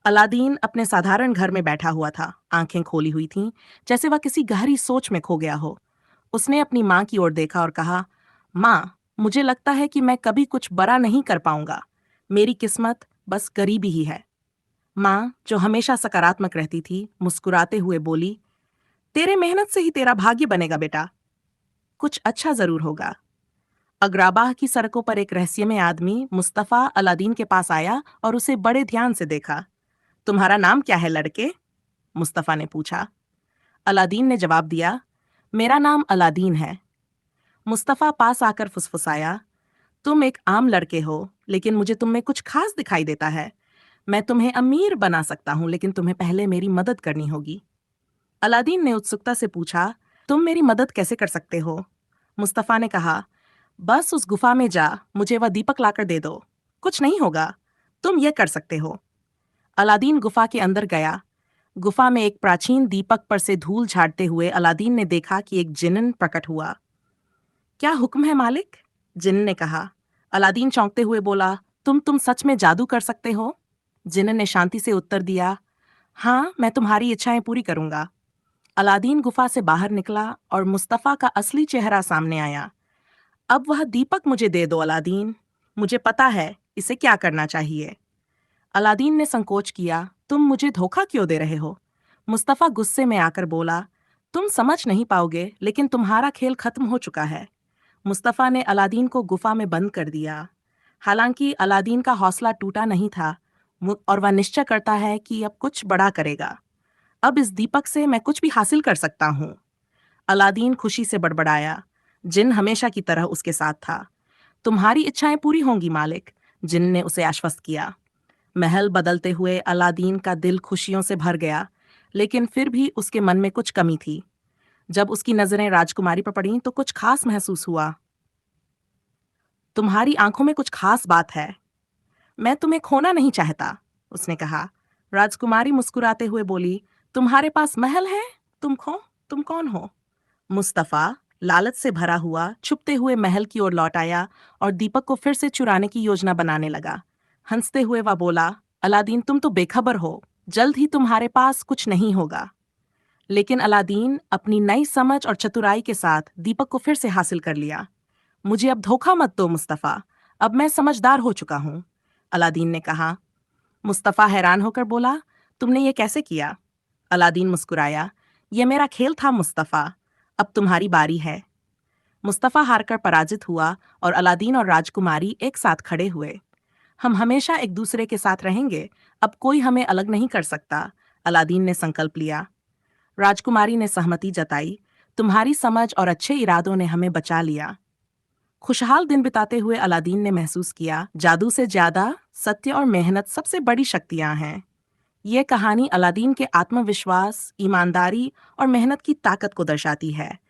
Aladdin अपने साधारण घर में बैठा हुआ था, आंखें खोली हुई थीं, जैसे वह किसी गहरी सोच में खो गया हो। उसने अपनी माँ की ओर देखा और कहा, माँ, मुझे लगता है कि मैं कभी कुछ बड़ा नहीं कर पाऊंगा। मेरी किस्मत बस गरीबी ही है। माँ, जो हमेशा सकारात्मक रहती थी, मुस्कुराते हुए बोली, तेरे मेहनत से ही तेरा भाग्य बनेगा बेटा। कुछ अच्छा जरूर होगा। अग्राबाह की सड़कों पर एक रहस्यमय आदमी मुस्तफा अलादीन के पास आया और उसे बड़े ध्यान से देखा। तुम्हारा नाम क्या है लड़के? मुस्तफा ने पूछा। अलादीन ने जवाब दिया, मेरा नाम अलादीन है। मुस्तफा पास आकर फुसफुसाया, तुम एक आम लड़के हो, लेकिन मुझे तुम में कुछ खास दिखाई देता है। मैं तुम्हें अमीर बना सकता हूं, लेकिन तुम्हें पहले मेरी मदद करनी होगी। अलादीन ने उत्सुकता से पूछा, तुम मेरी मदद कैसे कर सकते हो? मुस्तफा ने कहा, बस उस गुफा में जा, मुझे वह दीपक लाकर दे दो। कुछ नहीं होगा, तुम ये कर सकते हो। अलादीन गुफा के अंदर गया। गुफा में एक प्राचीन दीपक पर से धूल झाड़ते हुए अलादीन ने देखा कि एक जिन्न प्रकट हुआ। क्या हुक्म है मालिक? जिन्न ने कहा। अलादीन चौंकते हुए बोला, तुम सच में जादू कर सकते हो? जिन्न ने शांति से उत्तर दिया, हाँ, मैं तुम्हारी इच्छाएं पूरी करूंगा। अलादीन गुफा से बाहर निकला और मुस्तफा का असली चेहरा सामने आया। अब वह दीपक मुझे दे दो अलादीन, मुझे पता है इसे क्या करना चाहिए। अलादीन ने संकोच किया, तुम मुझे धोखा क्यों दे रहे हो? मुस्तफा गुस्से में आकर बोला, तुम समझ नहीं पाओगे, लेकिन तुम्हारा खेल खत्म हो चुका है। मुस्तफा ने अलादीन को गुफा में बंद कर दिया। हालांकि अलादीन का हौसला टूटा नहीं था और वह निश्चय करता है कि अब कुछ बड़ा करेगा। अब इस दीपक से मैं कुछ भी हासिल कर सकता हूँ। अलादीन खुशी से बड़बड़ाया। जिन हमेशा की तरह उसके साथ था। तुम्हारी इच्छाएं पूरी होंगी मालिक, जिन ने उसे आश्वस्त किया। महल बदलते हुए अलादीन का दिल खुशियों से भर गया, लेकिन फिर भी उसके मन में कुछ कमी थी। जब उसकी नजरें राजकुमारी पर पड़ीं तो कुछ खास महसूस हुआ। तुम्हारी आंखों में कुछ खास बात है। मैं तुम्हें खोना नहीं चाहता, उसने कहा। राजकुमारी मुस्कुराते हुए बोली, तुम्हारे पास महल है, तुम कौन हो? मुस्तफा, लालच से भरा हुआ, छुपते हुए महल की ओर लौट आया और दीपक को फिर से चुराने की योजना बनाने लगा। हंसते हुए वह बोला, अलादीन, तुम तो बेखबर हो, जल्द ही तुम्हारे पास कुछ नहीं होगा। लेकिन अलादीन अपनी नई समझ और चतुराई के साथ दीपक को फिर से हासिल कर लिया। मुझे अब धोखा मत दो मुस्तफा, अब मैं समझदार हो चुका हूँ, अलादीन ने कहा। मुस्तफा हैरान होकर बोला, तुमने ये कैसे किया? अलादीन मुस्कुराया, यह मेरा खेल था मुस्तफा, अब तुम्हारी बारी है। मुस्तफा हारकर पराजित हुआ और अलादीन और राजकुमारी एक साथ खड़े हुए। हम हमेशा एक दूसरे के साथ रहेंगे, अब कोई हमें अलग नहीं कर सकता, अलादीन ने संकल्प लिया। राजकुमारी ने सहमति जताई, तुम्हारी समझ और अच्छे इरादों ने हमें बचा लिया। खुशहाल दिन बिताते हुए अलादीन ने महसूस किया, जादू से ज्यादा सत्य और मेहनत सबसे बड़ी शक्तियां हैं। ये कहानी अलादीन के आत्मविश्वास, ईमानदारी और मेहनत की ताकत को दर्शाती है।